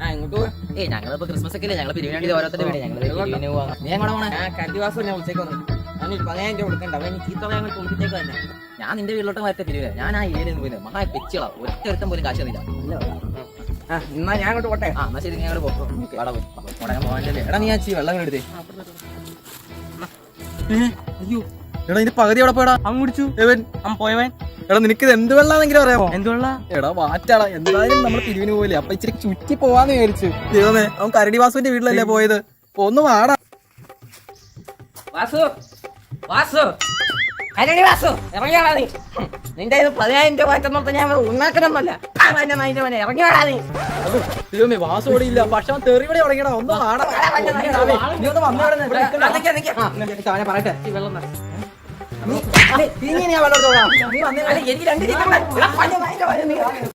ഞങ്ങളിപ്പോ ക്രിസ്മസ് ഒക്കെ ഞങ്ങൾ പിരിവിനാണ്ടി ഓരോരുത്തരുടെ വീട് ഞങ്ങൾ പിരിവിന് പോവാ. നീ എങ്ങോട്ട് പോണേ? കണ്ടിവാസം ഞാൻ വിളിച്ചേക്കൊന്നു. ഞാനൊരു 10,000 രൂപ കൊടുക്കണ്ട. അവൻ ചീത്ത ഞങ്ങൾ കൊണ്ടിട്ടേക്ക് തന്നെ. ഞാൻ നിന്റെ വീട്ടിലോട്ട് മാറ്റ പിരിവില്ല. ഞാൻ ആ ഏരിയയിൽ പോയില്ല. മഹാ പെച്ചുകളാ, ഒറ്റ പോലും കാശ് തന്നില്ല. എന്നാ ഞാൻ അങ്ങോട്ട് പോട്ടെ. എന്നാ ശരി, നീ അങ്ങോട്ട് പോകും. പോകാനല്ലേ? എടാ നീ ആ വെള്ളം എടുത്തേ. അയ്യോ എടാ ഇതിന്റെ പകുതി എവിടെ പോയടാ? അവൻ കുടിച്ചു. അവൻ പോയവൻ. എടാ നിനക്ക് ഇത് എന്ത് വെള്ളാന്നെങ്കിലും അറിയാമോ? എന്ത് വെള്ള? എടാ വാറ്റാടാ, എന്തായാലും നമ്മൾ പിരിവിന് പോയില്ലേ, അപ്പൊ ഇച്ചിരി ചുറ്റി പോവാന്ന് വിചാരിച്ചു. ദൈവമേ, അവൻ കരടി വാസുവിന്റെ വീട്ടിലല്ലേ പോയത്. ഒന്ന് വാടാ. വാസു വാസു കരടി വാസു, ഇറങ്ങിയാടാ നീ. നിന്റെ 10,000 രൂപ മാറ്റുന്നോർത്ത് ഞാൻ ഉണ്ടാക്കണമെന്നല്ല. ഇറങ്ങിയാടാ നീ. ദൈവമേ, വാസു ഓടി ഇല്ല, പക്ഷെ അവൻ തെറിവിടെ തുടങ്ങിയടാ. ഒന്ന് വാടാ. നീ ഒന്ന് വന്നവിടെ പറയട്ടെ. ഈ വെള്ളം നീ വെള്ളം എടുത്തോളാം. നീ വന്നേ. എനിക്ക് 2 ലിറ്റർ